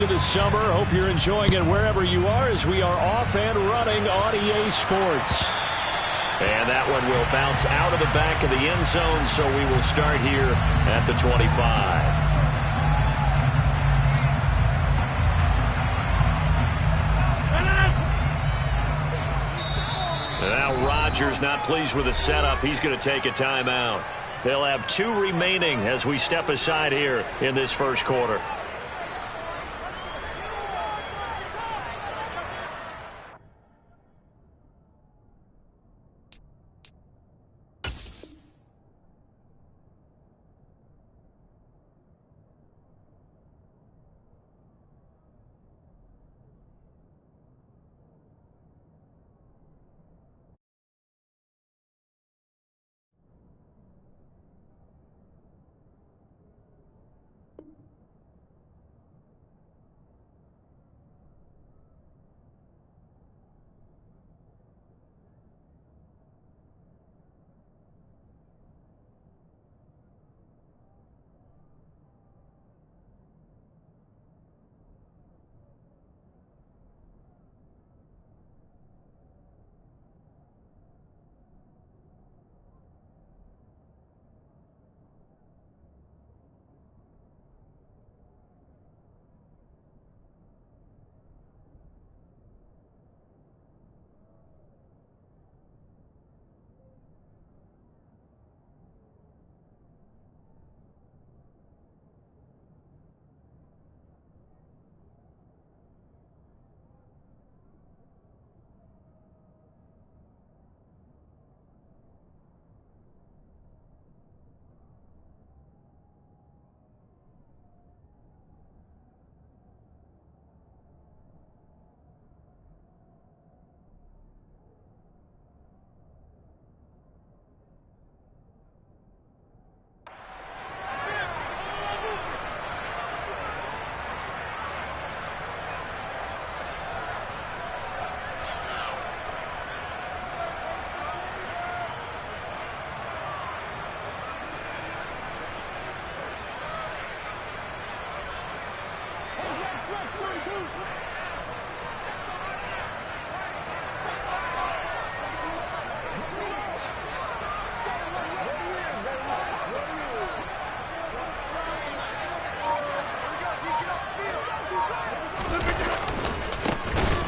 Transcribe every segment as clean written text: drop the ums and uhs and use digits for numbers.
This summer. Hope you're enjoying it wherever you are as we are off and running on EA Sports. And that one will bounce out of the back of the end zone, so we will start here at the 25. Now Rodgers not pleased with the setup. He's going to take a timeout. They'll have 2 remaining as we step aside here in this first quarter.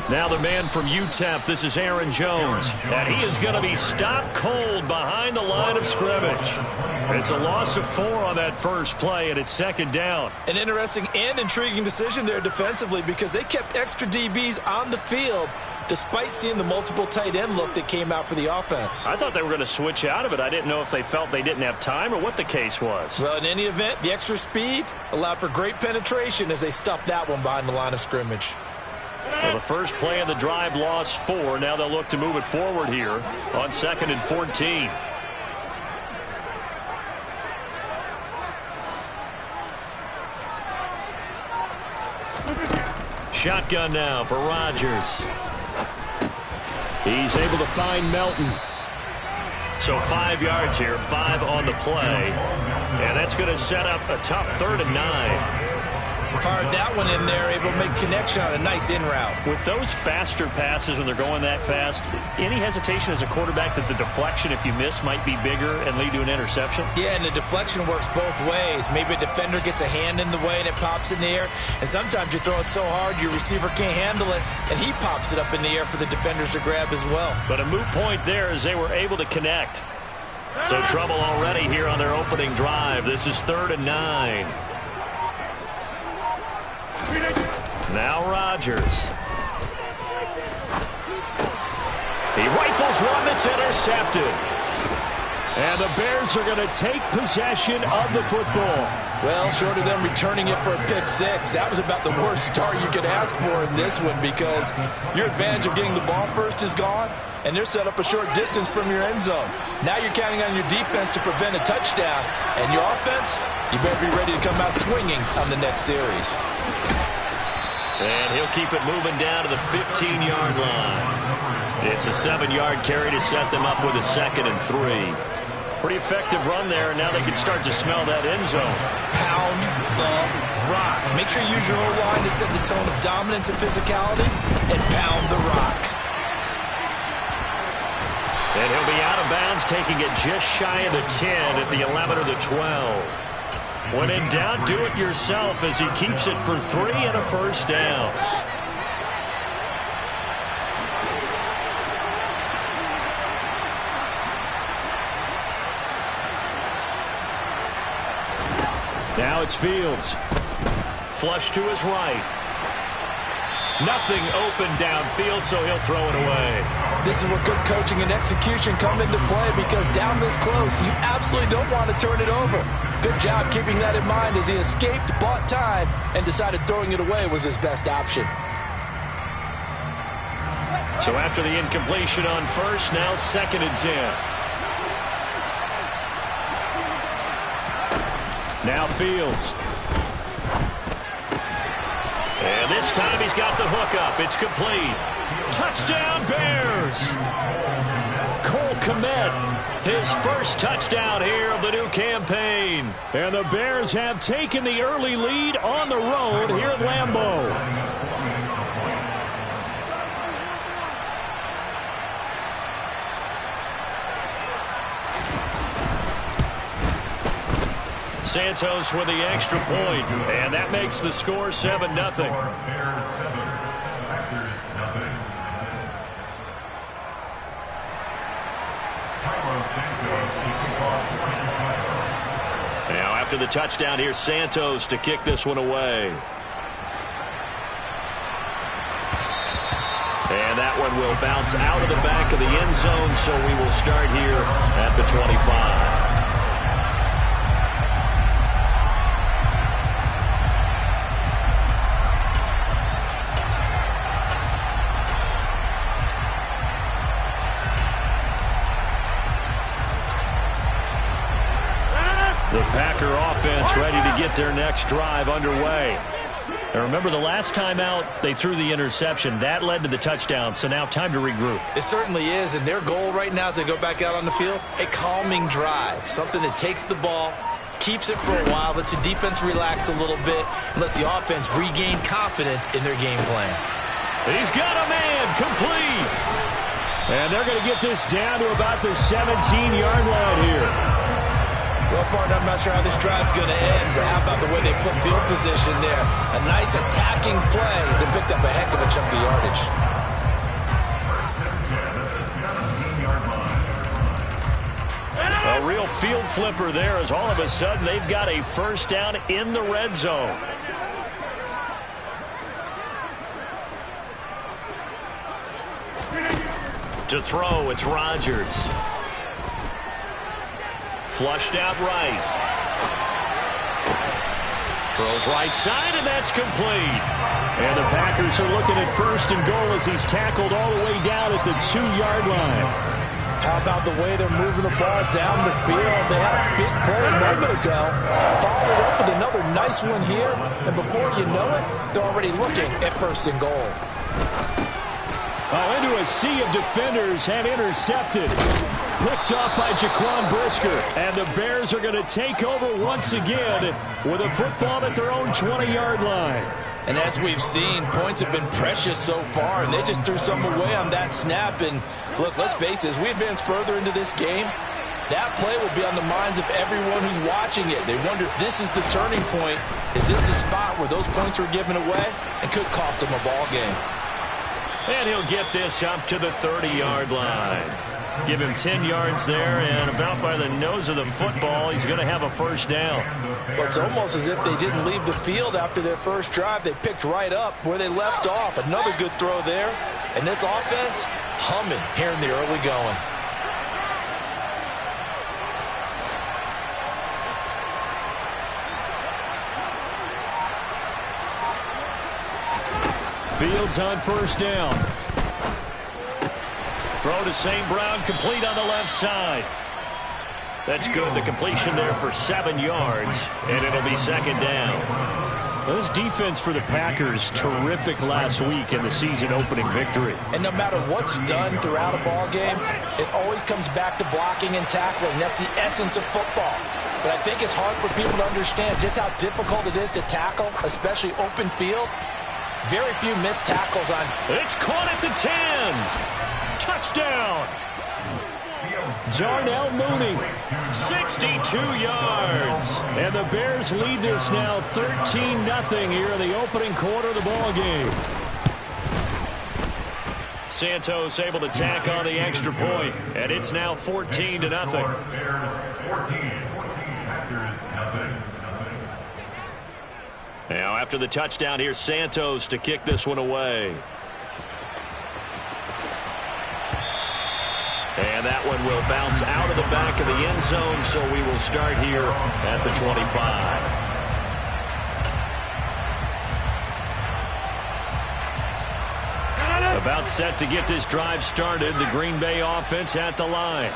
Now the man from UTEP, this is Aaron Jones, and he is going to be stopped cold behind the line of scrimmage. It's a loss of 4 on that first play, and it's second down. An interesting and intriguing decision there defensively because they kept extra DBs on the field despite seeing the multiple tight end look that came out for the offense. I thought they were going to switch out of it. I didn't know if they felt they didn't have time or what the case was. Well, in any event, the extra speed allowed for great penetration as they stuffed that one behind the line of scrimmage. Well, the first play of the drive lost 4. Now they'll look to move it forward here on 2nd and 14. Shotgun now for Rodgers. He's able to find Melton. So 5 yards here, 5 on the play. And that's going to set up a tough 3rd and 9. Fired that one in there, able to make connection on a nice in route. With those faster passes when they're going that fast, any hesitation as a quarterback that the deflection, if you miss, might be bigger and lead to an interception? Yeah, and the deflection works both ways. Maybe a defender gets a hand in the way and it pops in the air, and sometimes you throw it so hard your receiver can't handle it, and he pops it up in the air for the defenders to grab as well. But a moot point there as they were able to connect. So trouble already here on their opening drive. This is 3rd and 9. Now Rodgers. He rifles one that's intercepted. And the Bears are going to take possession of the football. Well, short of them returning it for a pick 6, that was about the worst start you could ask for in this one because your advantage of getting the ball first is gone, and they're set up a short distance from your end zone. Now you're counting on your defense to prevent a touchdown, and your offense, you better be ready to come out swinging on the next series. And he'll keep it moving down to the 15-yard line. It's a 7-yard carry to set them up with a 2nd and 3. Pretty effective run there, and now they can start to smell that end zone. Pound the rock. Make sure you use your O-line to set the tone of dominance and physicality and pound the rock. And he'll be out of bounds, taking it just shy of the 10 at the 11 or the 12. When in doubt, do it yourself as he keeps it for 3 and a first down. Now it's Fields. Flush to his right. Nothing open downfield, so he'll throw it away. This is where good coaching and execution come into play, because down this close, you absolutely don't want to turn it over. Good job keeping that in mind as he escaped, bought time, and decided throwing it away was his best option. So after the incompletion on first, now 2nd and 10. Now Fields. And this time he's got the hook up. It's complete. Touchdown, Bears! Cole Kmet. His first touchdown here of the new campaign. And the Bears have taken the early lead on the road here at Lambeau. Santos with the extra point, and that makes the score 7-0. Now after the touchdown, here's Santos to kick this one away. And that one will bounce out of the back of the end zone, so we will start here at the 25. The Packer offense ready to get their next drive underway. And remember, the last time out, they threw the interception. That led to the touchdown, so now time to regroup. It certainly is, and their goal right now as they go back out on the field, a calming drive, something that takes the ball, keeps it for a while, lets the defense relax a little bit, and lets the offense regain confidence in their game plan. He's got a man, complete. And they're going to get this down to about the 17-yard line here. Well, partner, I'm not sure how this drive's going to end, but how about the way they flip field position there? A nice attacking play that picked up a heck of a chunk of yardage. A real field flipper there, as all of a sudden they've got a first down in the red zone. To throw, it's Rodgers. Flushed out right. Throws right side, and that's complete. And the Packers are looking at 1st and goal as he's tackled all the way down at the 2-yard line. How about the way they're moving the ball down the field? They had a big play a moment ago. Followed up with another nice one here. And before you know it, they're already looking at 1st and goal. Oh, into a sea of defenders and intercepted. Picked off by Jaquan Brisker. And the Bears are going to take over once again with a football at their own 20-yard line. And as we've seen, points have been precious so far, and they just threw some away on that snap. And look, let's face it, as we advance further into this game, that play will be on the minds of everyone who's watching it. They wonder if this is the turning point. Is this the spot where those points were given away and could cost them a ball game? And he'll get this up to the 30-yard line. Give him 10 yards there, and about by the nose of the football, he's going to have a first down. Well, it's almost as if they didn't leave the field after their first drive. They picked right up where they left off. Another good throw there. And this offense, humming here in the early going. Fields on 1st down. Throw to St. Brown, complete on the left side. That's good. The completion there for 7 yards, and it'll be 2nd down. Well, this defense for the Packers, terrific last week in the season-opening victory. And no matter what's done throughout a ball game, it always comes back to blocking and tackling. That's the essence of football. but I think it's hard for people to understand just how difficult it is to tackle, especially open field. Very few missed tackles on. It's caught at the 10. Touchdown. Darnell Mooney. 62 yards. And the Bears lead this now 13-0 here in the opening quarter of the ball game. Santos able to tack on the extra point, and it's now 14-0. Now after the touchdown, here's Santos to kick this one away. And that one will bounce out of the back of the end zone, so we will start here at the 25. About set to get this drive started, the Green Bay offense at the line.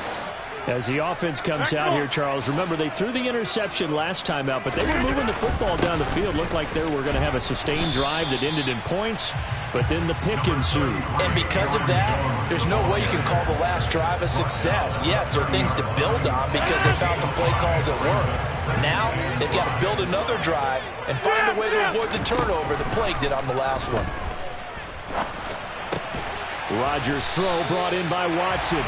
As the offense comes out here, Charles, remember they threw the interception last time out, but they were moving the football down the field. Looked like they were going to have a sustained drive that ended in points, but then the pick ensued. And because of that, there's no way you can call the last drive a success. Yes, there are things to build on because they found some play calls that work. Now, they've got to build another drive and find a way to avoid the turnover that plagued it on the last one. Rodgers' throw brought in by Watson.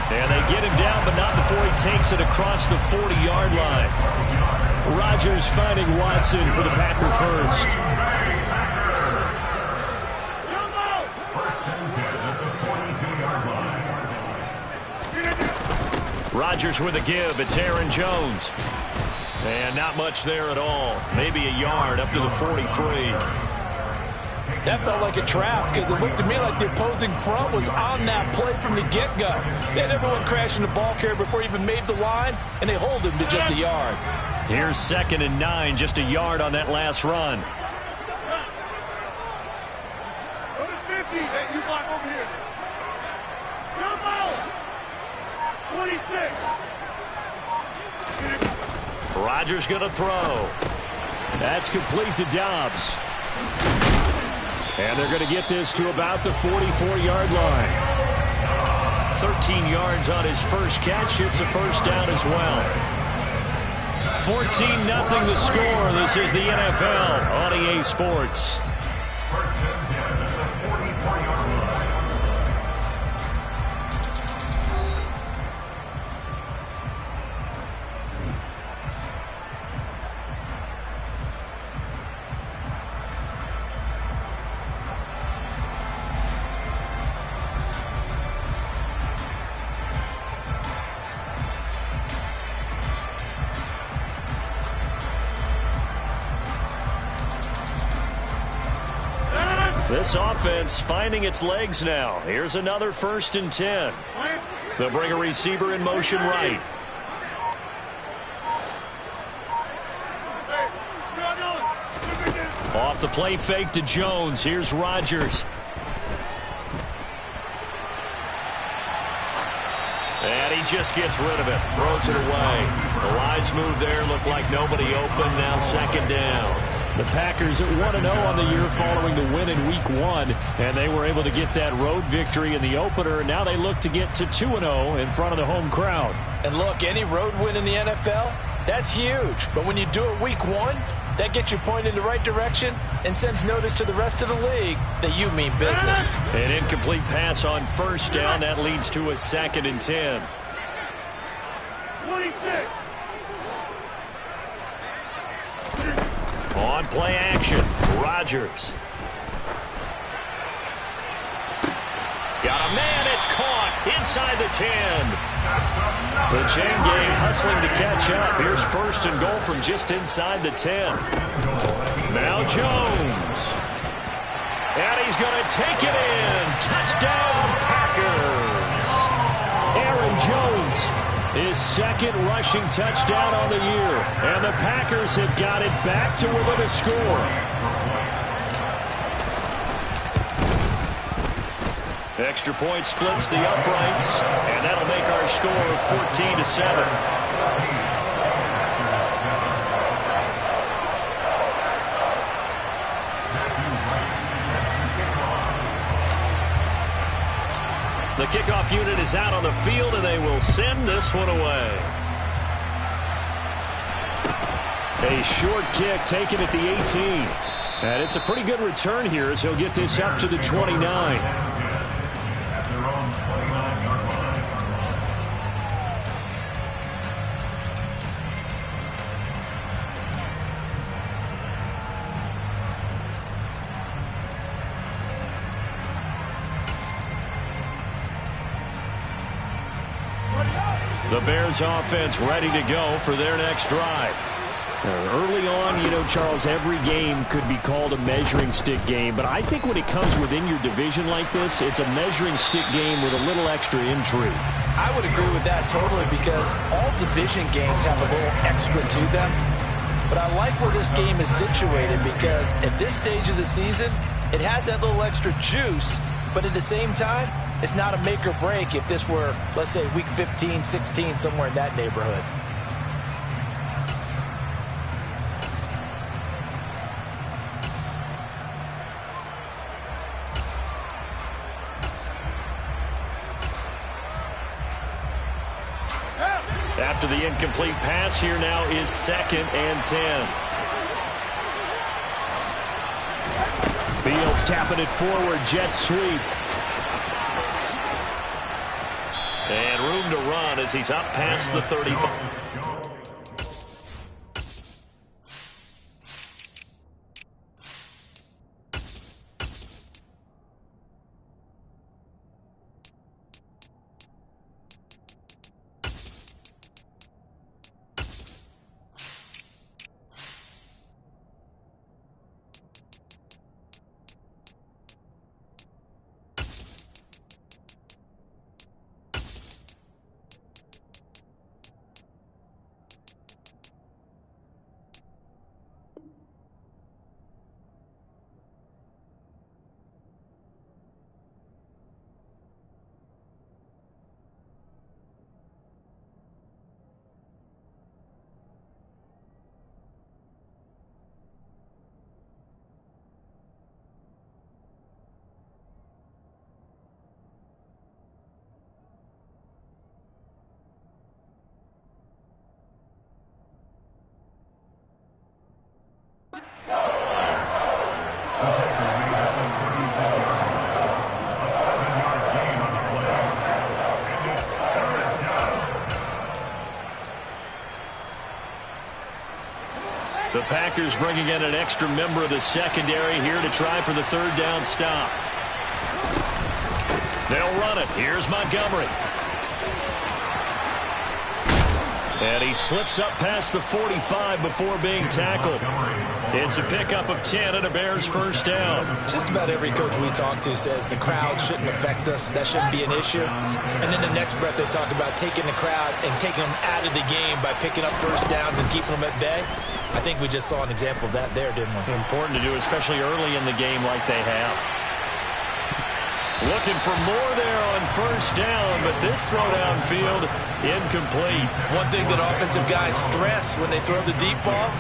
And they get him down, but not before he takes it across the 40-yard line. Rodgers finding Watson for the Packer first. Rodgers with a give. It's Aaron Jones. And not much there at all. Maybe a yard up to the 43. That felt like a trap because it looked to me like the opposing front was on that play from the get-go. They had everyone crashing the ball carrier before he even made the line, and they hold him to just a yard. Here's 2nd and 9, just a yard on that last run. Go to 50, you block over here. Jump out. 26. Rodgers going to throw. That's complete to Dobbs. And they're going to get this to about the 44-yard line. 13 yards on his first catch. It's a first down as well. 14-0 the score. This is the NFL on EA Sports. This offense finding its legs now. Here's another 1st and 10. They'll bring a receiver in motion right. Off the play fake to Jones. Here's Rodgers. And he just gets rid of it. Throws it away. The wise move there. Looked like nobody open. Now 2nd down. The Packers at 1-0 on the year following the win in Week 1, and they were able to get that road victory in the opener, and now they look to get to 2-0 in front of the home crowd. And look, any road win in the NFL, that's huge. But when you do it Week 1, that gets you pointed in the right direction and sends notice to the rest of the league that you mean business. An incomplete pass on 1st down. That leads to a 2nd and 10. 26. On play action, Rodgers. Got a man, it's caught inside the 10. The chain gang hustling to catch up. Here's 1st and goal from just inside the 10. Now Jones. And he's going to take it in. Touchdown, Packers. Aaron Jones, his 2nd rushing touchdown on the year. And the Packers have got it back to within a score. Extra point splits the uprights, and that'll make our score 14-7. The kickoff unit is out on the field, and they will send this one away. A short kick taken at the 18. And it's a pretty good return here as he'll get this up to the 29. The Bears offense ready to go for their next drive. Early on, you know, Charles, every game could be called a measuring stick game. But I think when it comes within your division like this, it's a measuring stick game with a little extra intrigue. I would agree with that totally because all division games have a little extra to them. But I like where this game is situated because at this stage of the season, it has that little extra juice. But at the same time, it's not a make or break if this were, let's say, week 15, 16, somewhere in that neighborhood. After the incomplete pass, here now is 2nd and 10. Fields tapping it forward, jet sweep. And room to run as he's up past the 35. The Packers bringing in an extra member of the secondary here to try for the 3rd down stop. They'll run it. Here's Montgomery. And he slips up past the 45 before being tackled. It's a pickup of 10 and a Bears 1st down. Just about every coach we talk to says the crowd shouldn't affect us. That shouldn't be an issue. And then the next breath they talk about taking the crowd and taking them out of the game by picking up 1st downs and keeping them at bay. I think we just saw an example of that there, didn't we? Important to do, especially early in the game like they have. Looking for more there on 1st down, but this throw downfield incomplete. One thing that offensive guys stress when they throw the deep ball,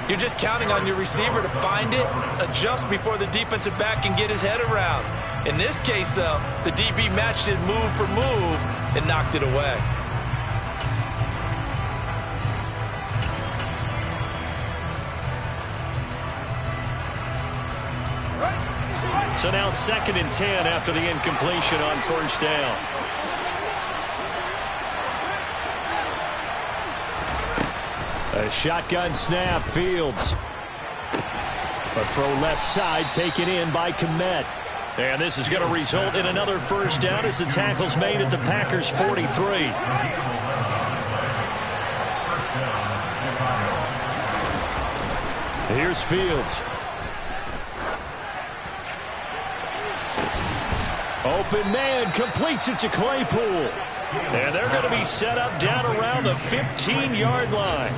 you're just counting on your receiver to find it, adjust before the defensive back can get his head around. In this case, though, the DB matched it move for move and knocked it away. So now 2nd and 10 after the incompletion on 1st down. A shotgun snap, Fields. A throw left side taken in by Kmet. And this is going to result in another 1st down as the tackle's made at the Packers' 43. Here's Fields. Open man, completes it to Claypool. And they're going to be set up down around the 15-yard line.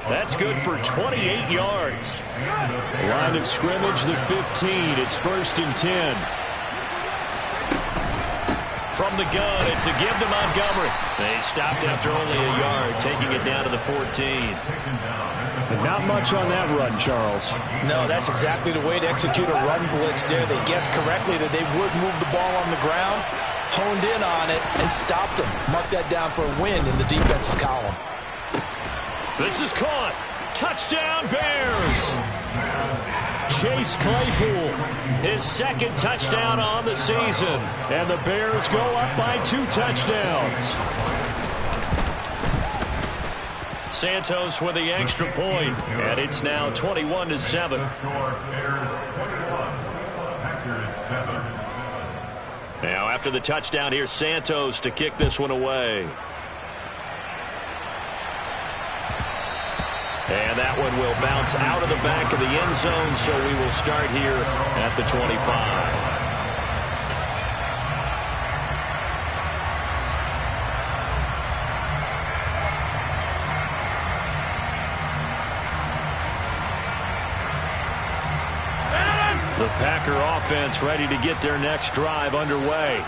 That's good for 28 yards. Line of scrimmage, the 15. It's 1st and 10. From the gun, it's a give to Montgomery. They stopped after only a yard, taking it down to the 14. And not much on that run, Charles. No, that's exactly the way to execute a run blitz there. They guessed correctly that they would move the ball on the ground, honed in on it, and stopped them. Mark that down for a win in the defense's column. This is caught. Touchdown, Bears! Chase Claypool, his second touchdown on the season. And the Bears go up by 2 touchdowns. Santos with the extra point, and it's now 21-7. Now after the touchdown, here's Santos to kick this one away. And that one will bounce out of the back of the end zone, so we will start here at the 25. The Packer offense ready to get their next drive underway.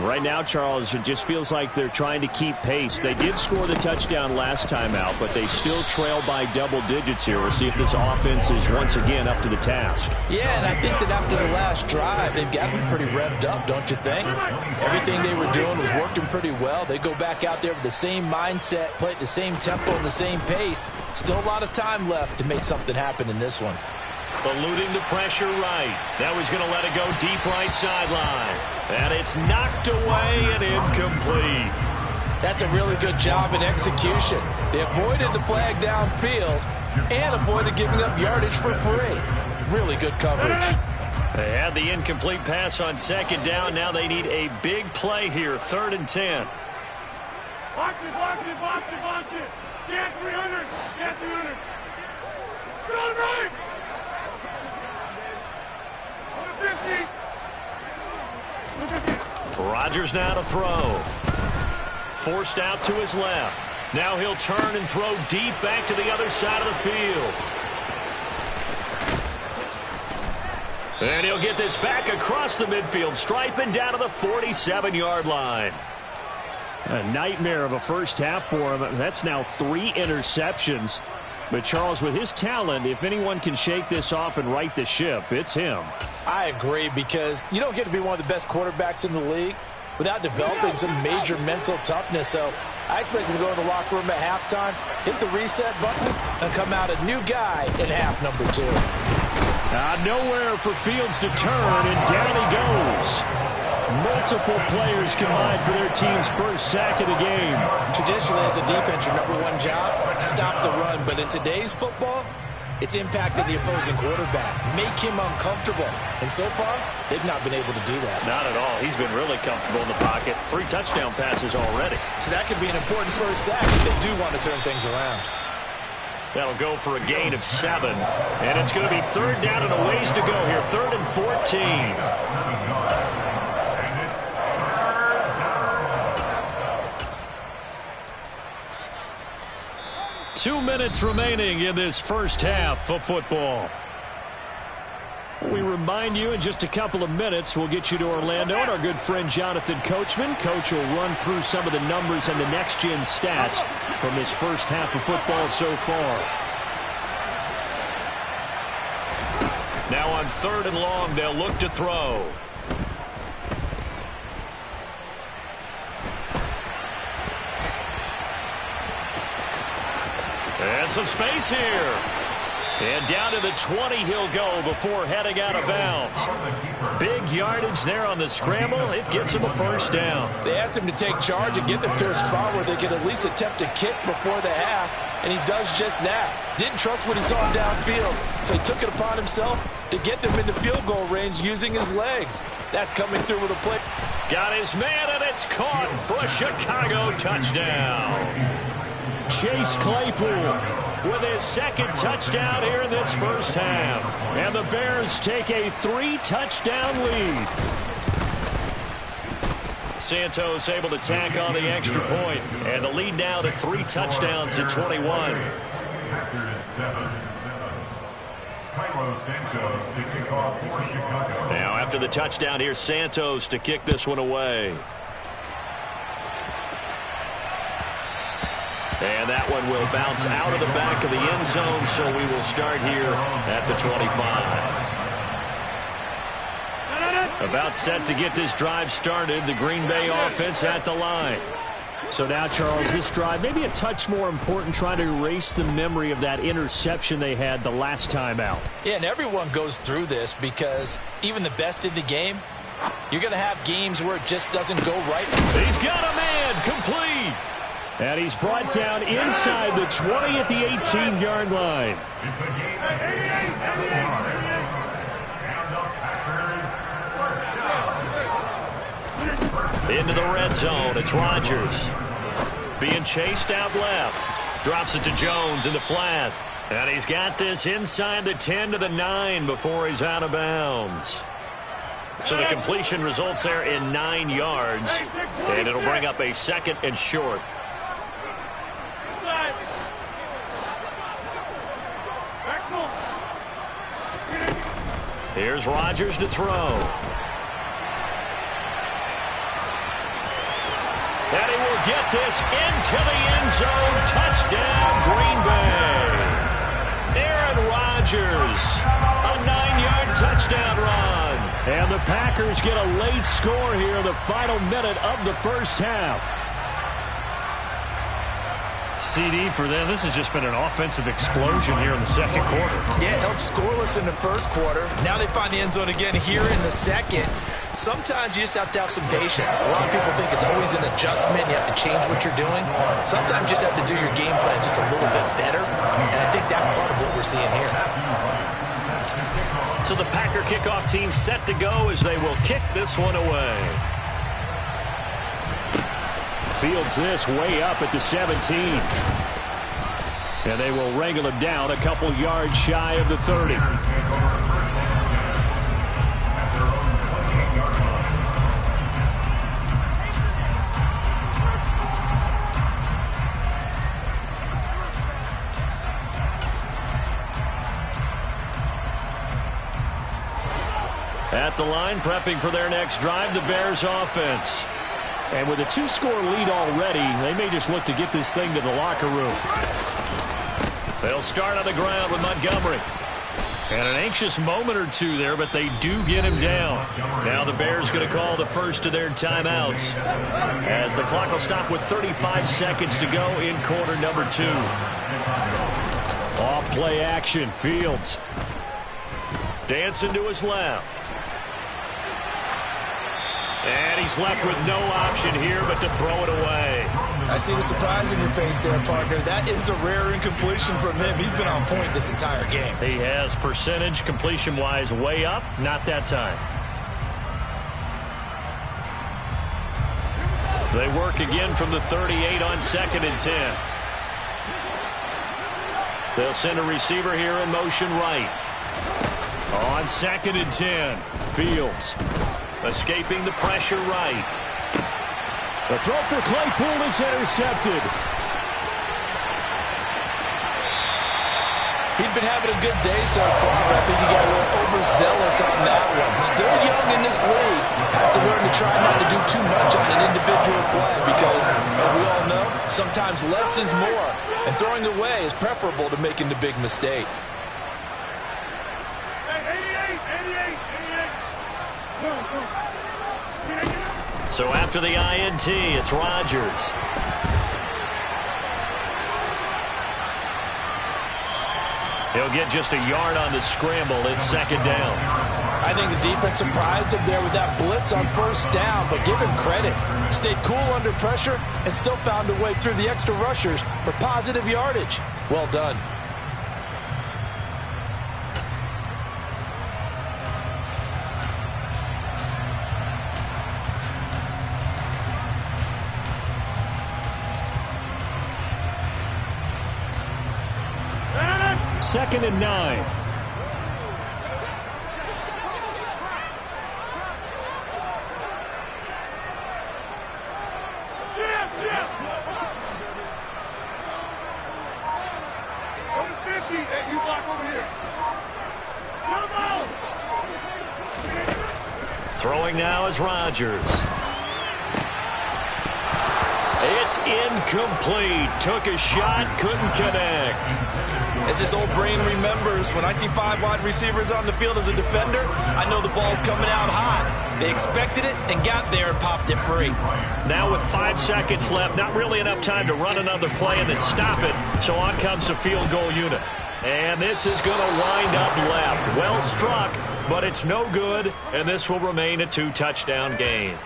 Right now, Charles, it just feels like they're trying to keep pace. They did score the touchdown last time out, but they still trail by double digits here. We'll see if this offense is once again up to the task. Yeah, and I think that after the last drive, they've got to be pretty revved up, don't you think? Everything they were doing was working pretty well. They go back out there with the same mindset, play at the same tempo and the same pace. Still a lot of time left to make something happen in this one. Eluding the pressure right. Now he's going to let it go deep right sideline. And it's knocked away and incomplete. That's a really good job in execution. They avoided the flag downfield and avoided giving up yardage for free. Really good coverage. They had the incomplete pass on second down. Now they need a big play here, 3rd and 10. Box it, box it, box it, box it. Get 300, get 300. Get on the right. Rodgers now to throw. Forced out to his left. Now he'll turn and throw deep back to the other side of the field. And he'll get this back across the midfield stripe and down to the 47-yard line. A nightmare of a first half for him. That's now 3 interceptions. But, Charles, with his talent, if anyone can shake this off and right the ship, it's him. I agree, because you don't get to be one of the best quarterbacks in the league without developing some major mental toughness. So I expect him to go to the locker room at halftime, hit the reset button, and come out a new guy in half number 2. Nowhere for Fields to turn, and down he goes. Multiple players combined for their team's first sack of the game. Traditionally, as a defense, your number 1 job, stop the run. But in today's football, it's impacted the opposing quarterback, make him uncomfortable. And so far, they've not been able to do that. Not at all. He's been really comfortable in the pocket. 3 touchdown passes already. So that could be an important first sack if they do want to turn things around. That'll go for a gain of 7. And it's going to be 3rd down and a ways to go here. 3rd and 14. 2 minutes remaining in this first half of football. We remind you in just a couple of minutes we'll get you to Orlando and our good friend Jonathan Coachman. Coach will run through some of the numbers and the next-gen stats from this first half of football so far. Now on 3rd and long, they'll look to throw. And some space here. And down to the 20 he'll go before heading out of bounds. Big yardage there on the scramble. It gets him a first down. They asked him to take charge and get them to a spot where they could at least attempt a kick before the half, and he does just that. Didn't trust what he saw downfield, so he took it upon himself to get them into field goal range using his legs. That's coming through with a play. Got his man, and it's caught for a Chicago touchdown. Chase Claypool with his second touchdown here in this first half. And the Bears take a 3-touchdown lead. Santos able to tack on the extra point. And the lead now to 3 touchdowns at 21. Now after the touchdown, here's Santos to kick this one away. And that one will bounce out of the back of the end zone, so we will start here at the 25. About set to get this drive started. The Green Bay offense at the line. So now, Charles, this drive maybe a touch more important, trying to erase the memory of that interception they had the last time out. Yeah, and everyone goes through this because even the best in the game, you're going to have games where it just doesn't go right. He's got a man, complete. And he's brought down inside the 20 at the 18-yard line. Into the red zone, it's Rodgers. Being chased out left. Drops it to Jones in the flat. And he's got this inside the 10 to the 9 before he's out of bounds. So the completion results there in 9 yards. And it'll bring up a 2nd and short. Here's Rodgers to throw. And he will get this into the end zone. Touchdown, Green Bay. Aaron Rodgers, a 9-yard touchdown run. And the Packers get a late score here in the final minute of the first half. CD for them, this has just been an offensive explosion here in the second quarter. Yeah, held scoreless in the first quarter. Now they find the end zone again here in the second. Sometimes you just have to have some patience. A lot of people think it's always an adjustment. You have to change what you're doing. Sometimes you just have to do your game plan just a little bit better. And I think that's part of what we're seeing here. So the Packer kickoff team set to go as they will kick this one away. Fields this way up at the 17. And they will wrangle him down a couple yards shy of the 30. At the line, prepping for their next drive, the Bears offense. And with a 2-score lead already, they may just look to get this thing to the locker room. They'll start on the ground with Montgomery. And an anxious moment or two there, but they do get him down. Now the Bears going to call the first of their timeouts, as the clock will stop with 35 seconds to go in quarter number 2. Off play action, Fields. Dancing to his left. And he's left with no option here but to throw it away. I see the surprise in your face there, partner. That is a rare incompletion from him. He's been on point this entire game. He has percentage completion-wise way up. Not that time. They work again from the 38 on 2nd and 10. They'll send a receiver here in motion right. On 2nd and 10, Fields. Escaping the pressure right. The throw for Claypool is intercepted. He'd been having a good day so far, but I think he got a little overzealous on that one. Still young in this league. Has to learn to try not to do too much on an individual play because, as we all know, sometimes less is more. And throwing away is preferable to making the big mistake. So after the INT, it's Rodgers. He'll get just a yard on the scramble. It's 2nd down. I think the defense surprised him there with that blitz on 1st down, but give him credit. Stayed cool under pressure and still found a way through the extra rushers for positive yardage. Well done. Second and 9. Throwing now is Rodgers. It's incomplete. Took a shot, couldn't connect. As his old brain remembers, when I see 5 wide receivers on the field as a defender, I know the ball's coming out hot. They expected it and got there and popped it free. Now with 5 seconds left, not really enough time to run another play and then stop it. So on comes the field goal unit. And this is going to wind up left. Well struck, but it's no good, and this will remain a 2-touchdown game.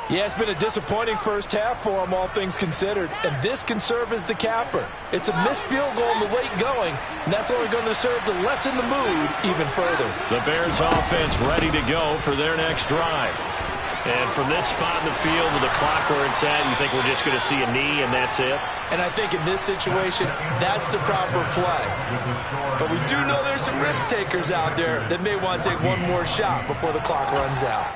Yeah, it's been a disappointing first half for them, all things considered. And this can serve as the capper. It's a missed field goal in the late going, and that's only going to serve to lessen the mood even further. The Bears offense ready to go for their next drive. And from this spot in the field with the clock where it's at, you think we're just going to see a knee and that's it? And I think in this situation, that's the proper play. But we do know there's some risk takers out there that may want to take one more shot before the clock runs out.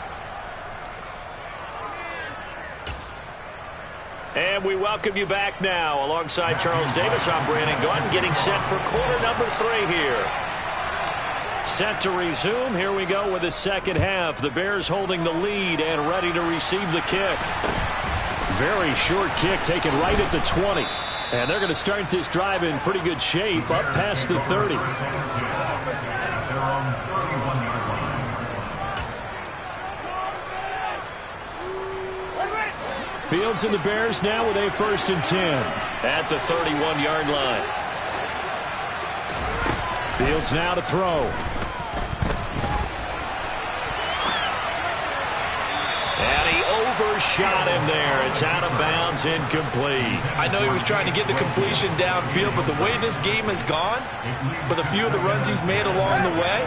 And we welcome you back now. Alongside Charles Davis, I'm Brandon Gunn, getting set for quarter number 3 here. Set to resume. Here we go with the second half. The Bears holding the lead and ready to receive the kick. Very short kick taken right at the 20. And they're going to start this drive in pretty good shape up past the 30. Fields and the Bears now with a 1st and 10. At the 31-yard line. Fields now to throw. And he overshot him there. It's out of bounds, incomplete. I know he was trying to get the completion downfield, but the way this game has gone, with a few of the runs he's made along the way,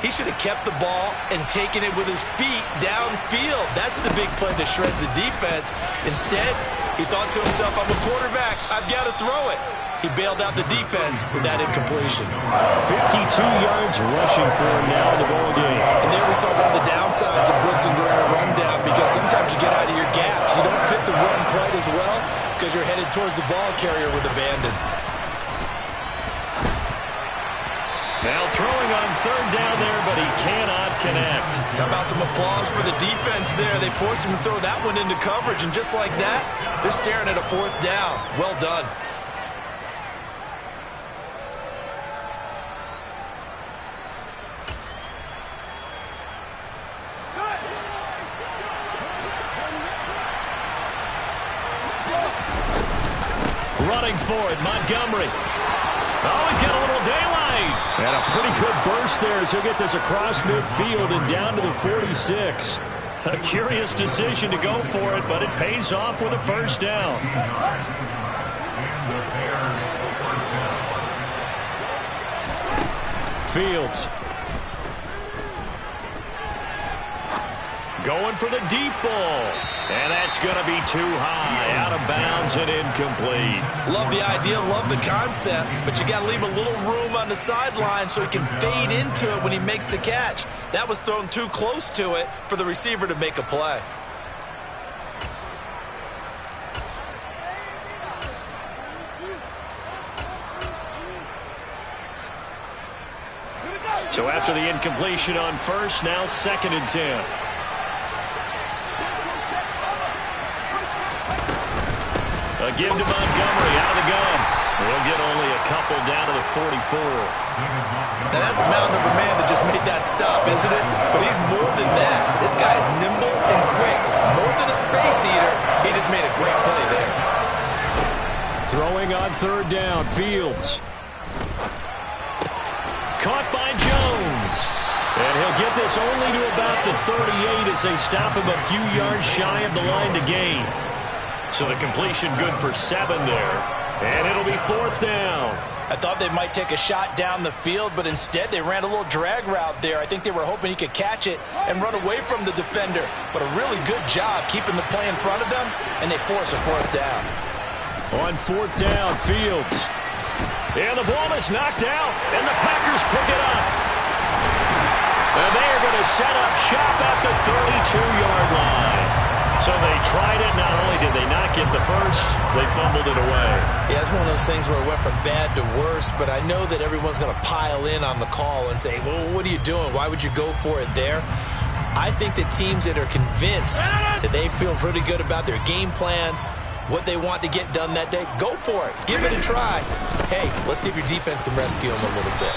he should have kept the ball and taken it with his feet downfield. That's the big play that shreds the defense. Instead, he thought to himself, I'm a quarterback, I've got to throw it. He bailed out the defense with that incompletion. 52 yards rushing for him now in the ball game. And there we saw one of the downsides of blitzing during a rundown, because sometimes you get out of your gaps. You don't fit the run quite as well because you're headed towards the ball carrier with abandon. Now throwing on 3rd down there, but he cannot connect. How about some applause for the defense there? They forced him to throw that one into coverage, and just like that, they're staring at a 4th down. Well done. Running for it, Montgomery. Oh, he's got a little daylight. And a pretty good burst there as he'll get this across midfield and down to the 46. A curious decision to go for it, but it pays off with a 1st down. Fields. Going for the deep ball. And that's going to be too high. Out of bounds and incomplete. Love the idea, love the concept, but you got to leave a little room on the sideline so he can fade into it when he makes the catch. That was thrown too close to it for the receiver to make a play. So after the incompletion on 1st, now 2nd and 10. A give to Montgomery out of the gun. He'll get only a couple down to the 44. Now that's a mountain of a man that just made that stop, isn't it? But he's more than that. This guy's nimble and quick. More than a space eater. He just made a great play there. Throwing on 3rd down, Fields. Caught by Jones. And he'll get this only to about the 38 as they stop him a few yards shy of the line to gain. So the completion good for 7 there. And it'll be 4th down. I thought they might take a shot down the field, but instead they ran a little drag route there. I think they were hoping he could catch it and run away from the defender. But a really good job keeping the play in front of them, and they force a 4th down. On 4th down, Fields. And the ball is knocked out, and the Packers pick it up. And they are going to set up shop at the 32-yard line. So they tried it. Not only did they not get the first, they fumbled it away. Yeah, it's one of those things where it went from bad to worse, but I know that everyone's going to pile in on the call and say, well, what are you doing? Why would you go for it there? I think that teams that are convinced that they feel pretty good about their game plan, what they want to get done that day, go for it. Give it a try. Hey, let's see if your defense can rescue them a little bit.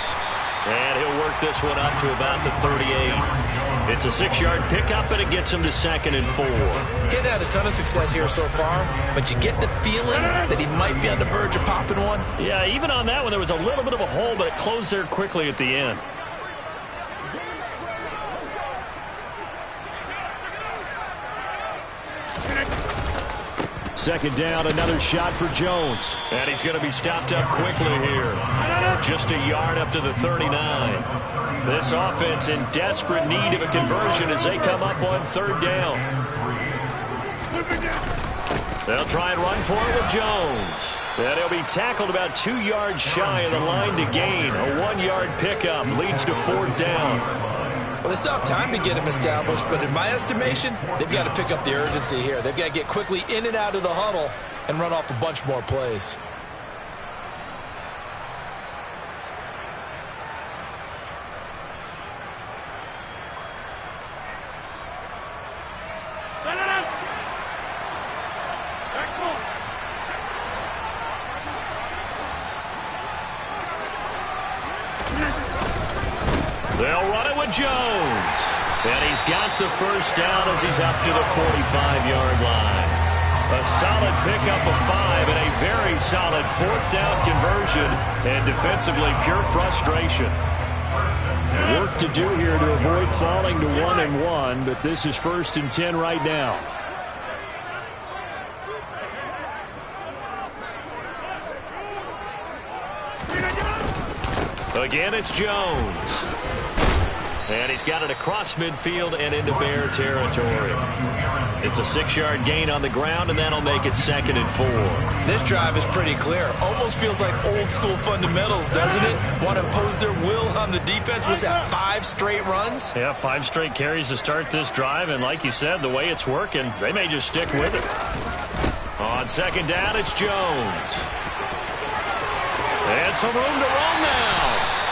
And he'll work this one up to about the 38. It's a 6-yard pickup, and it gets him to 2nd and 4. He hadn't had a ton of success here so far, but you get the feeling that he might be on the verge of popping one. Yeah, even on that one, there was a little bit of a hole, but it closed there quickly at the end. Second down, another shot for Jones. And he's going to be stopped up quickly here. Just a yard up to the 39. This offense in desperate need of a conversion as they come up on 3rd down. They'll try and run for it with Jones. And he'll be tackled about 2 yards shy of the line to gain. A 1-yard pickup leads to 4th down. Well, they still have time to get him established, but in my estimation, they've got to pick up the urgency here. They've got to get quickly in and out of the huddle and run off a bunch more plays. They'll run it with Jones. And he's got the 1st down as he's up to the 45-yard line. A solid pickup of 5 and a very solid 4th down conversion. And defensively, pure frustration. Work to do here to avoid falling to 1-1, but this is 1st and 10 right now. Again, it's Jones. And he's got it across midfield and into Bear territory. It's a 6-yard gain on the ground, and that'll make it 2nd and 4. This drive is pretty clear. Almost feels like old-school fundamentals, doesn't it? Want to impose their will on the defense. Was that 5 straight runs? Yeah, 5 straight carries to start this drive, and like you said, the way it's working, they may just stick with it. On 2nd down, it's Jones. And some room to run now.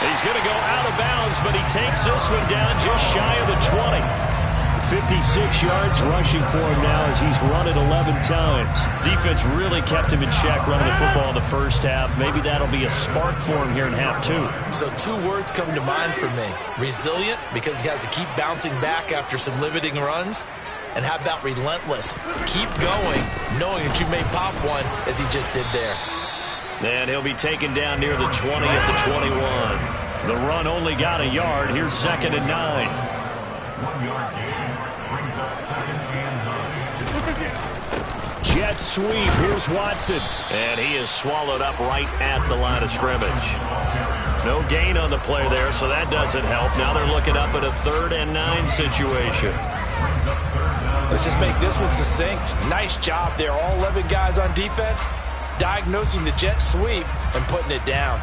He's going to go out of bounds, but he takes this one down just shy of the 20. 56 yards rushing for him now as he's run it 11 times. Defense really kept him in check running the football in the first half. Maybe that'll be a spark for him here in half 2. So 2 words come to mind for me. Resilient, because he has to keep bouncing back after some limiting runs. And how about relentless? Keep going, knowing that you may pop one as he just did there. And he'll be taken down near the 20 at the 21. The run only got a yard. Here's 2nd and 9. Jet sweep. Here's Watson. And he is swallowed up right at the line of scrimmage. No gain on the play there, so that doesn't help. Now they're looking up at a 3rd and 9 situation. Let's just make this one succinct. Nice job there. All 11 guys on defense diagnosing the jet sweep and putting it down.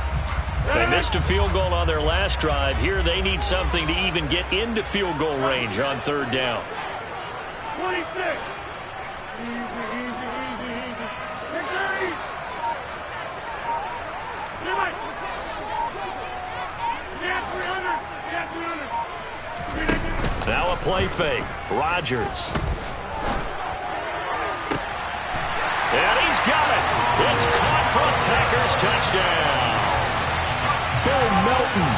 They missed a field goal on their last drive. Here they need something to even get into field goal range on 3rd down. 26. Easy, easy, easy, easy. Victory! Yeah, 300. Yeah, 300. Now a play fake. Rodgers. And he's got it. It's caught for a Packers touchdown. Bill Melton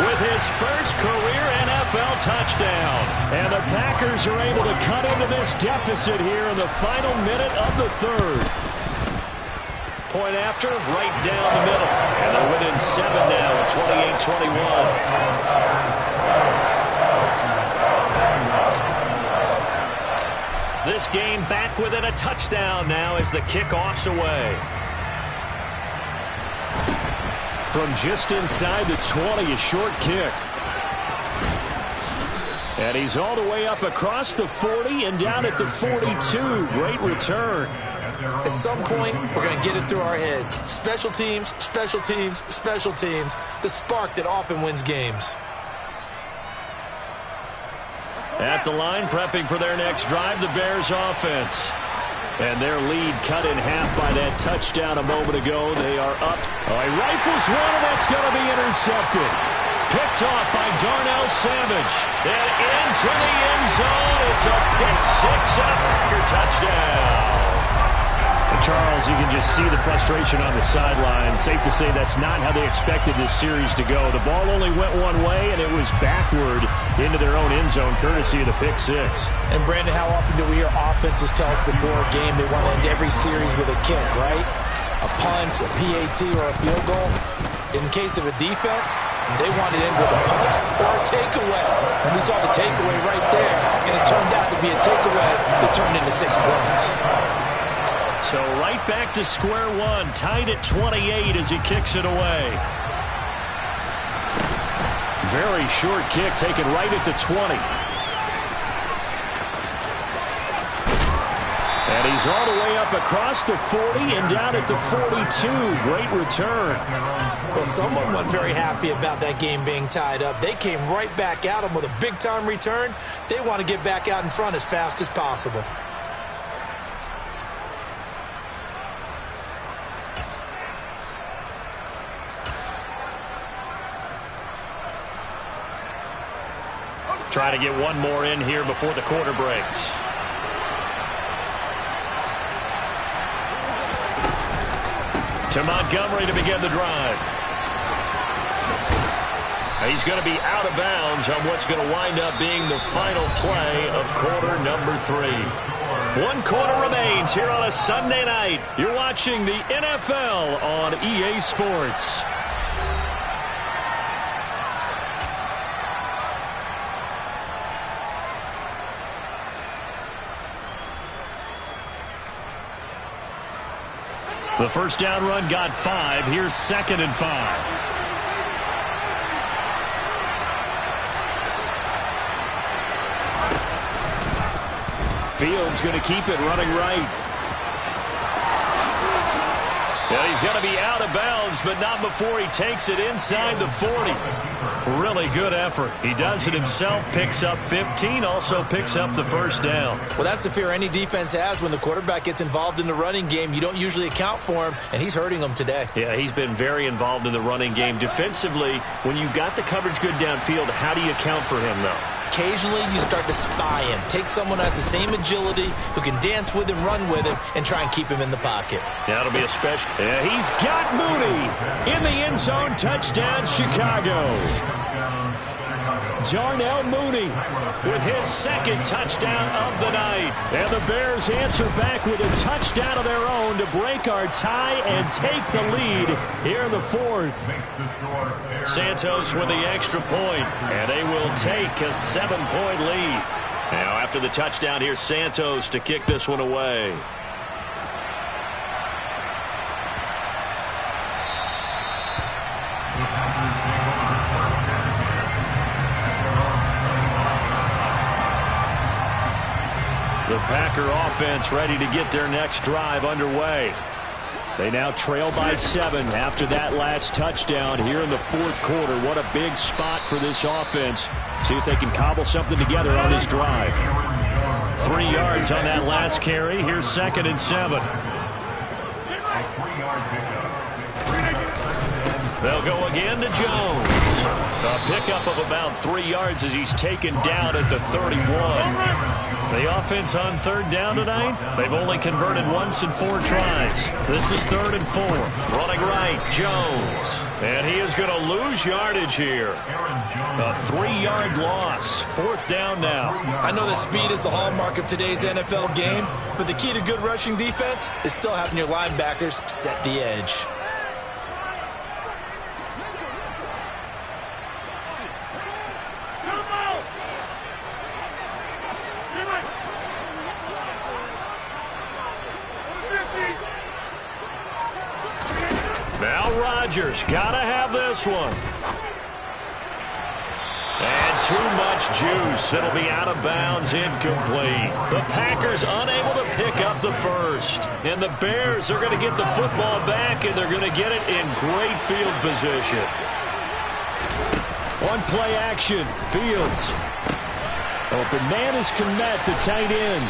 with his first career NFL touchdown. And the Packers are able to cut into this deficit here in the final minute of the 3rd. Point after, right down the middle. And they're within 7 now at 28-21. This game back within a touchdown now as the kickoff's away. From just inside the 20, a short kick. And he's all the way up across the 40 and down at the 42. Great return. At some point, we're going to get it through our heads. Special teams, special teams, special teams. The spark that often wins games. At the line, prepping for their next drive, the Bears offense. And their lead cut in half by that touchdown a moment ago. They are up. Oh, he rifles one, and that's going to be intercepted. Picked off by Darnell Savage. And into the end zone. It's a pick 6 and a Packer touchdown. Charles, you can just see the frustration on the sideline. Safe to say that's not how they expected this series to go. The ball only went one way, and it was backward into their own end zone, courtesy of the pick six. And, Brandon, how often do we hear offenses tell us before a game they want to end every series with a kick, right? A punt, a PAT, or a field goal. In the case of a defense, they want it in with a punt or a takeaway. And we saw the takeaway right there, and it turned out to be a takeaway that turned into 6 points. So right back to square one, tied at 28 as he kicks it away. Very short kick taken right at the 20. And he's all the way up across the 40 and down at the 42. Great return. Well, someone wasn't very happy about that game being tied up. They came right back at him with a big-time return. They want to get back out in front as fast as possible. Trying to get one more in here before the quarter breaks. To Montgomery to begin the drive. He's going to be out of bounds on what's going to wind up being the final play of quarter number 3. 1 quarter remains here on a Sunday night. You're watching the NFL on EA Sports. The first down run got 5. Here's 2nd and 5. Fields going to keep it running right. And he's going to be out of bounds, but not before he takes it inside the 40. Really good effort. He does it himself, picks up 15, also picks up the first down. Well, that's the fear any defense has when the quarterback gets involved in the running game. You don't usually account for him, and he's hurting them today. Yeah, he's been very involved in the running game. Defensively, when you got the coverage good downfield, how do you account for him, though? Occasionally, you start to spy him. Take someone who has the same agility, who can dance with him, run with him, and try and keep him in the pocket. That'll be a special. Yeah, he's got Mooney in the end zone. Touchdown, Chicago. Darnell Mooney with his 2nd touchdown of the night. And the Bears answer back with a touchdown of their own to break our tie and take the lead here in the 4th. Santos with the extra point, and they will take a 7-point lead. Now after the touchdown, here's Santos to kick this one away. The Packer offense ready to get their next drive underway. They now trail by 7 after that last touchdown here in the 4th quarter. What a big spot for this offense. See if they can cobble something together on this drive. 3 yards on that last carry. Here's 2nd and 7. They'll go again to Jones. A pickup of about 3 yards as he's taken down at the 31. The offense on 3rd down tonight, they've only converted once in 4 tries. This is 3rd and 4. Running right, Jones. And he is going to lose yardage here. A 3-yard loss. 4th down now. I know that speed is the hallmark of today's NFL game, but the key to good rushing defense is still having your linebackers set the edge. Rodgers gotta have this one. And too much juice. It'll be out of bounds, incomplete. The Packers unable to pick up the first. And the Bears are going to get the football back, and they're going to get it in great field position. On play action, Fields. Open man is Kmet, the tight end.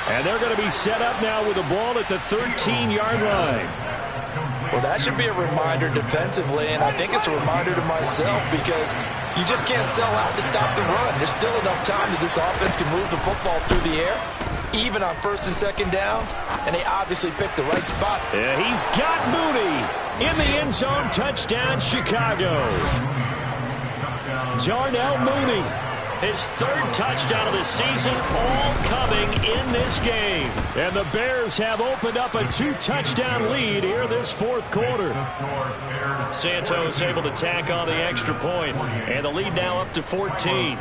And they're going to be set up now with the ball at the 13-yard line. Well, that should be a reminder defensively, and I think it's a reminder to myself because you just can't sell out to stop the run. There's still enough time that this offense can move the football through the air. even on first and second downs, and they obviously picked the right spot. Yeah, he's got Mooney in the end zone. Touchdown, Chicago. Darnell Mooney. His third touchdown of the season, all coming in this game. And the Bears have opened up a 2-touchdown lead here this fourth quarter. Santos able to tack on the extra point, and the lead now up to 14.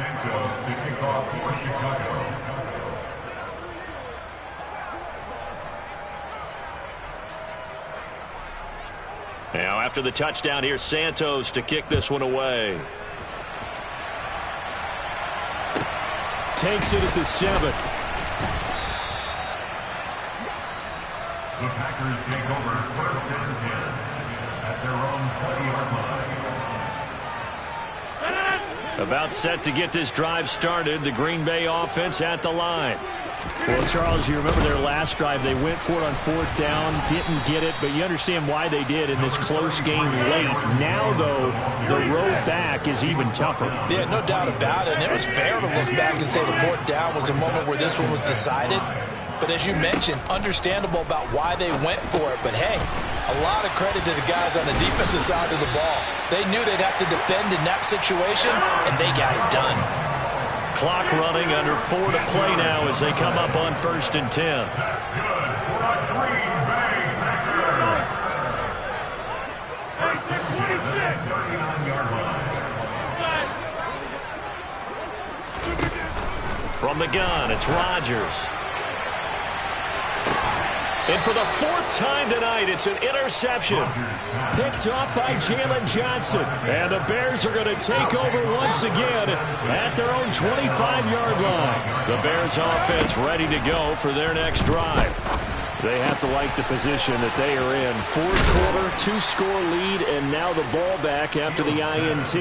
Now after the touchdown, here's Santos to kick this one away. Takes it at the 7. The Packers take over first and 10 at their own 20-yard line. About set to get this drive started. The Green Bay offense at the line. Well, Charles, you remember their last drive. They went for it on fourth down, didn't get it, but you understand why they did in this close game late. Now, though, the road back is even tougher. Yeah, no doubt about it. And it was fair to look back and say the fourth down was a moment where this one was decided. But as you mentioned, understandable about why they went for it. But, hey, a lot of credit to the guys on the defensive side of the ball. They knew they'd have to defend in that situation, and they got it done. Clock running, under 4 to play now as they come up on first and 10. From the gun, it's Rodgers. And for the fourth time tonight, it's an interception. Picked off by Jalen Johnson. And the Bears are going to take over once again at their own 25-yard line. The Bears offense ready to go for their next drive. They have to like the position that they are in. Fourth quarter, 2-score lead, and now the ball back after the INT.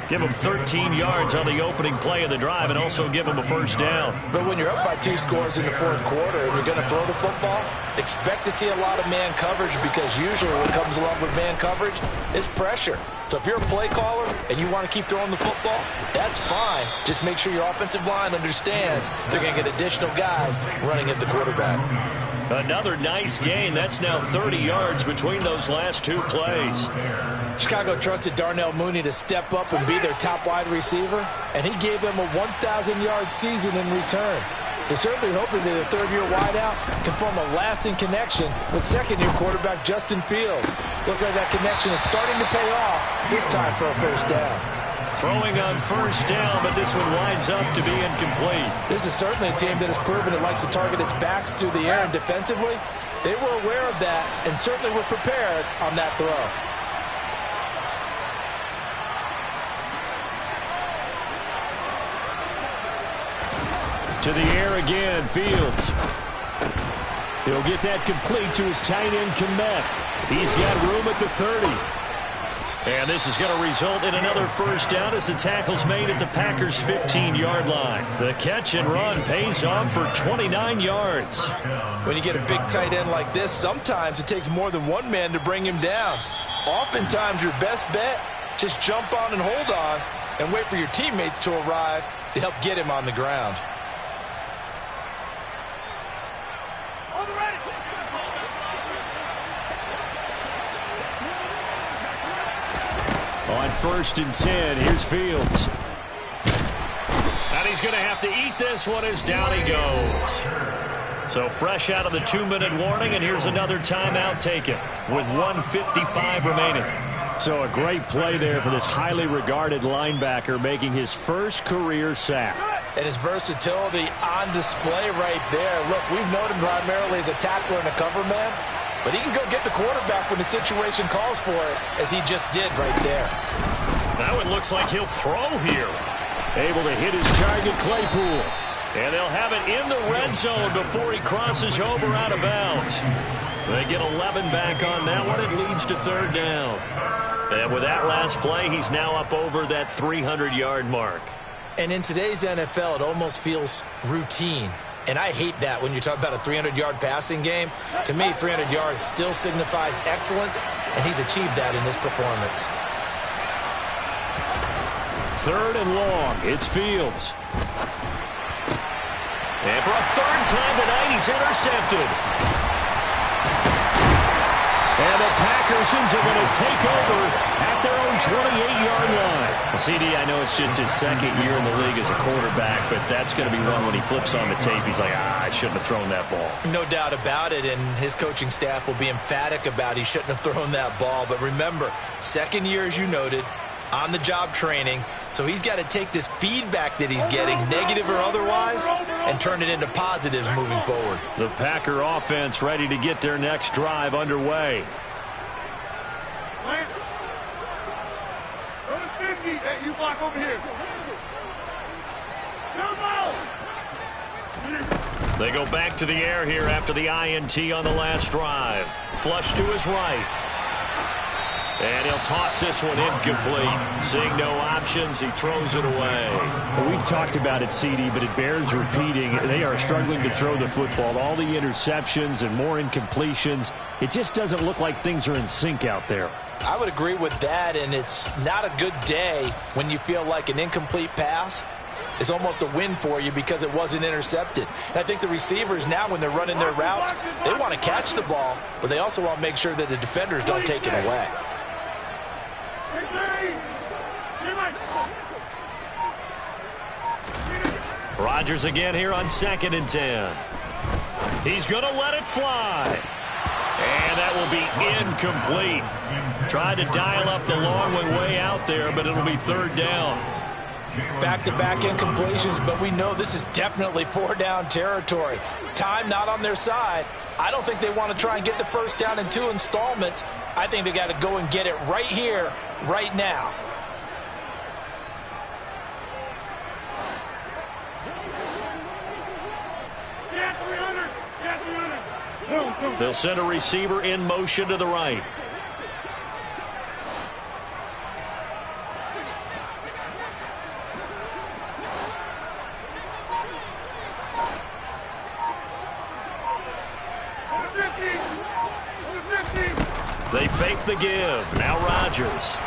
Give them 13 yards on the opening play of the drive and also give them a first down. But when you're up by 2 scores in the fourth quarter and you're going to throw the football, expect to see a lot of man coverage, because usually what comes along with man coverage is pressure. So if you're a play caller and you want to keep throwing the football, that's fine. Just make sure your offensive line understands they're going to get additional guys running at the quarterback. Another nice gain. That's now 30 yards between those last 2 plays. Chicago trusted Darnell Mooney to step up and be their top wide receiver, and he gave them a 1,000-yard season in return. They're certainly hoping that the third-year wideout can form a lasting connection with second-year quarterback Justin Fields. Looks like that connection is starting to pay off, this time for a first down. Throwing on first down, but this one winds up to be incomplete. This is certainly a team that has proven it likes to target its backs through the air, and defensively, they were aware of that and certainly were prepared on that throw. To the air again, Fields. He'll get that complete to his tight end, Kmet. He's got room at the 30. And this is going to result in another first down as the tackle's made at the Packers' 15-yard line. The catch and run pays off for 29 yards. When you get a big tight end like this, sometimes it takes more than one man to bring him down. Oftentimes, your best bet, just jump on and hold on and wait for your teammates to arrive to help get him on the ground. On first and 10, here's Fields. And he's going to have to eat this one as down he goes. So fresh out of the 2-minute warning, and here's another timeout taken with 1:55 remaining. So a great play there for this highly regarded linebacker, making his first career sack. And his versatility on display right there. Look, we've known him primarily as a tackler and a cover man, but he can go get the quarterback when the situation calls for it, as he just did right there. Now it looks like he'll throw here. Able to hit his target, Claypool. And they'll have it in the red zone before he crosses over out of bounds. They get 11 back on that one. It leads to third down. And with that last play, he's now up over that 300-yard mark. And in today's NFL, it almost feels routine. And I hate that when you talk about a 300-yard passing game. To me, 300 yards still signifies excellence, and he's achieved that in this performance. Third and long. It's Fields. And for a third time tonight, he's intercepted. And the Packersons are going to take over at their own 28-yard line. CD, I know it's just his second year in the league as a quarterback, but that's going to be one when he flips on the tape. He's like, I shouldn't have thrown that ball. No doubt about it, and his coaching staff will be emphatic about he shouldn't have thrown that ball. But remember, second year, as you noted, on-the-job training, so he's got to take this feedback that he's getting, negative or otherwise, and turn it into positives moving forward. The Packer offense ready to get their next drive underway. Lance. Go to 50. Hey, you block over here. Go. They go back to the air here after the INT on the last drive. Flush to his right. And he'll toss this one incomplete. Seeing no options, he throws it away. Well, we've talked about it, CD, but it bears repeating. They are struggling to throw the football. All the interceptions and more incompletions. It just doesn't look like things are in sync out there. I would agree with that, and it's not a good day when you feel like an incomplete pass is almost a win for you because it wasn't intercepted. And I think the receivers now, when they're running their routes, they want to catch the ball, but they also want to make sure that the defenders don't take it away. Rodgers again here on 2nd and 10. He's going to let it fly. And that will be incomplete. Tried to dial up the long one way out there, but it'll be third down. Back-to-back incompletions, but we know this is definitely 4-down territory. Time not on their side. I don't think they want to try and get the first down in 2 installments. I think they got to go and get it right here, right now. They'll send a receiver in motion to the right. They fake the give. Now Rodgers.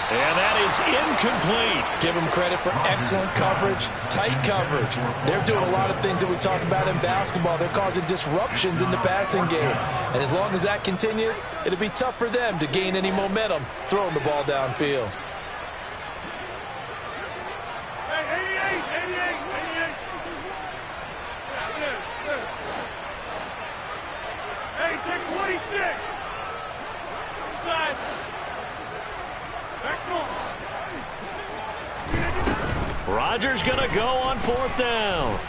And that is incomplete. Give them credit for excellent coverage, tight coverage. They're doing a lot of things that we talk about in basketball. They're causing disruptions in the passing game. And as long as that continues, it'll be tough for them to gain any momentum throwing the ball downfield. Hey, 88. Hey, take 26. Inside. Rodgers going to go on 4th down.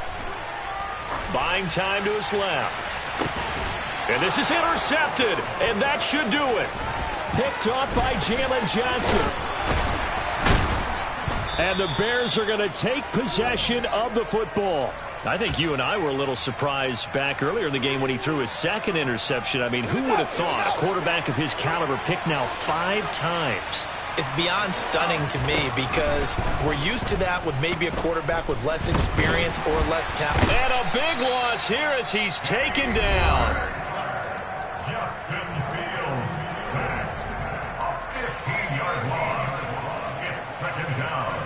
Buying time to his left. And this is intercepted, and that should do it. Picked off by Jalen Johnson. And the Bears are going to take possession of the football. I think you and I were a little surprised back earlier in the game when he threw his second interception. I mean, who would have thought a quarterback of his caliber picked now 5 times? It's beyond stunning to me because we're used to that with maybe a quarterback with less experience or less talent. And a big loss here as he's taken down. Justin Fields, a 15-yard loss. It's 2nd down.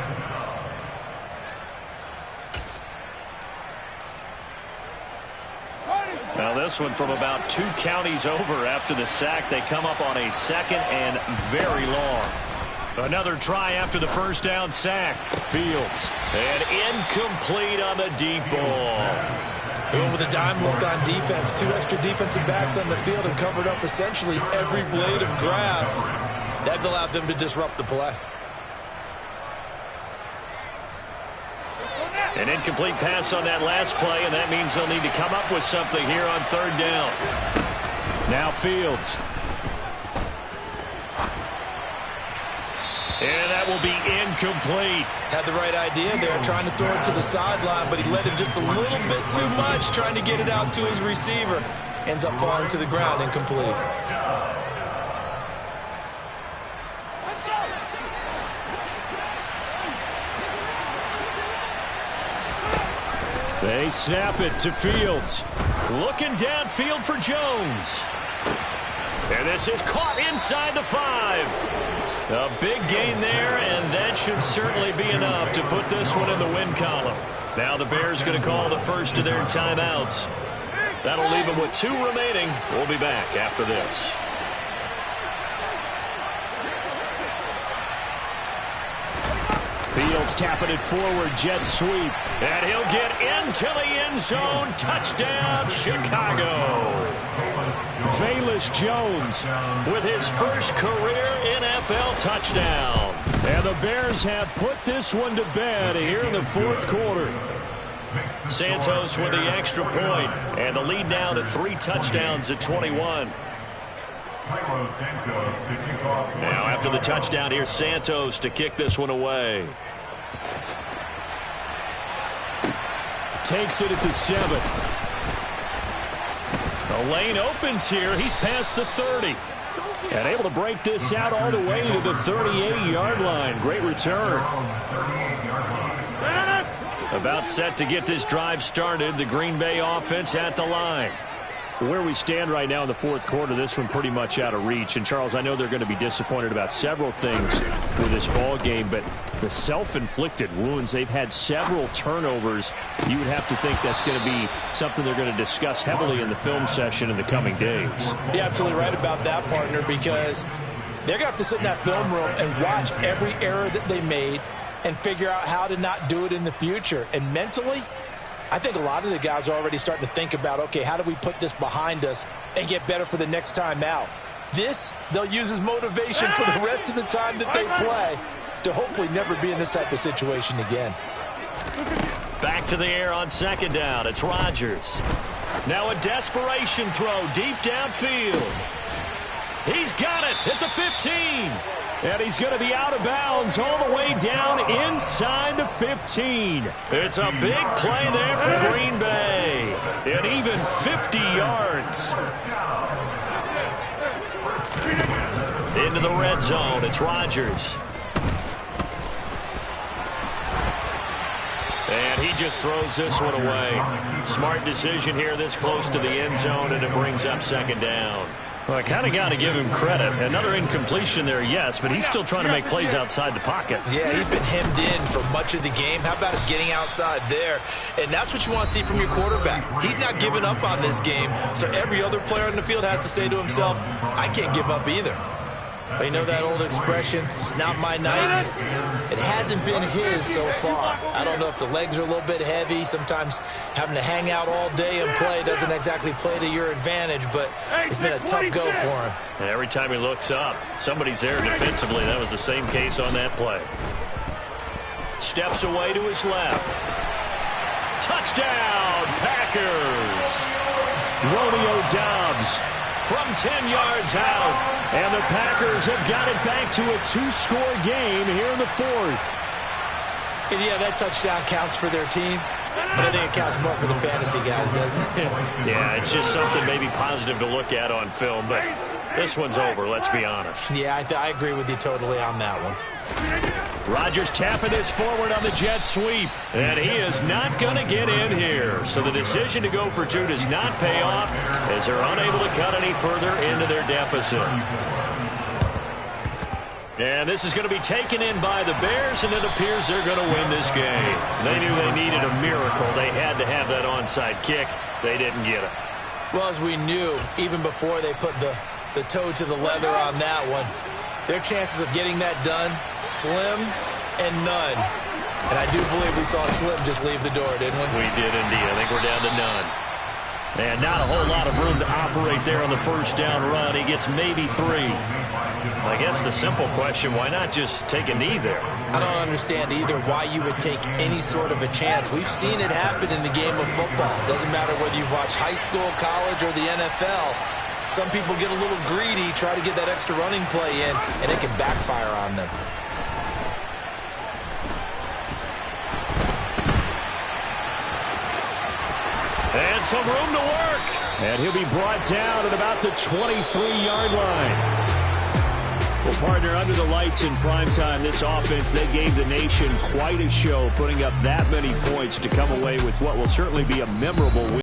Now this one from about 2 counties over after the sack. They come up on a 2nd and very long. Another try after the first down sack. Fields. And incomplete on the deep ball. Going with a dime look on defense. 2 extra defensive backs on the field and covered up essentially every blade of grass. That allowed them to disrupt the play. An incomplete pass on that last play, and that means they'll need to come up with something here on 3rd down. Now Fields. And that will be incomplete. Had the right idea there, trying to throw it to the sideline, but he led him just a little bit too much, trying to get it out to his receiver. Ends up falling to the ground, incomplete. They snap it to Fields. Looking downfield for Jones. And this is caught inside the 5. A big gain there, and that should certainly be enough to put this one in the win column. Now the Bears going to call the first of their timeouts. That'll leave them with 2 remaining. We'll be back after this. Fields tapping it forward, jet sweep. And he'll get into the end zone. Touchdown, Chicago. Velus Jones with his first career NFL touchdown. And the Bears have put this one to bed here in the 4th quarter. Santos with the extra point, and the lead now to 3 touchdowns at 21. Now after the touchdown, here's Santos to kick this one away. Takes it at the 7. The lane opens here. He's past the 30. And able to break this out all the way to the 38-yard line. Great return. About set to get this drive started. The Green Bay offense at the line. Where we stand right now in the 4th quarter, this one pretty much out of reach. And, Charles, I know they're going to be disappointed about several things with this ball game, but the self-inflicted wounds, they've had several turnovers. You would have to think that's going to be something they're going to discuss heavily in the film session in the coming days. You're absolutely right about that, partner, because they're going to have to sit in that film room and watch every error that they made and figure out how to not do it in the future. And mentally, I think a lot of the guys are already starting to think about, okay, how do we put this behind us and get better for the next time out? This, they'll use as motivation for the rest of the time that they play to hopefully never be in this type of situation again. Back to the air on 2nd down. It's Rodgers. Now a desperation throw deep downfield. He's got it at the 15. And he's going to be out of bounds all the way down inside the 15. It's a big play there for Green Bay. And even 50 yards. Into the red zone. It's Rodgers. And he just throws this one away. Smart decision here this close to the end zone, and it brings up 2nd down. Well, I kind of got to give him credit. Another incompletion there, yes, but he's still trying to make plays outside the pocket. Yeah, he's been hemmed in for much of the game. How about him getting outside there? And that's what you want to see from your quarterback. He's not giving up on this game, so every other player on the field has to say to himself, I can't give up either. But you know that old expression, it's not my night? It hasn't been his so far. I don't know if the legs are a little bit heavy. Sometimes having to hang out all day and play doesn't exactly play to your advantage, but it's been a tough go for him. And every time he looks up, somebody's there defensively. That was the same case on that play. Steps away to his left. Touchdown, Packers! Romeo Doubs from 10 yards out. And the Packers have got it back to a 2-score game here in the 4th. And yeah, that touchdown counts for their team, but I think it counts more for the fantasy guys, doesn't it? Yeah, it's just something maybe positive to look at on film, but this one's over, let's be honest. Yeah, I agree with you totally on that one. Rodgers tapping this forward on the jet sweep. And he is not going to get in here. So the decision to go for 2 does not pay off as they're unable to cut any further into their deficit. And this is going to be taken in by the Bears, and it appears they're going to win this game. They knew they needed a miracle. They had to have that onside kick. They didn't get it. Well, as we knew, even before they put the toe to the leather on that one, their chances of getting that done, slim and none. And I do believe we saw Slim just leave the door, didn't we? We did indeed. I think we're down to none. And not a whole lot of room to operate there on the 1st down run. He gets maybe 3. I guess the simple question, why not just take a knee there? I don't understand either why you would take any sort of a chance. We've seen it happen in the game of football. It doesn't matter whether you've watched high school, college, or the NFL. Some people get a little greedy, try to get that extra running play in, and it can backfire on them. And some room to work. And he'll be brought down at about the 23-yard line. Well, partner, under the lights in primetime, this offense, they gave the nation quite a show, putting up that many points to come away with what will certainly be a memorable win.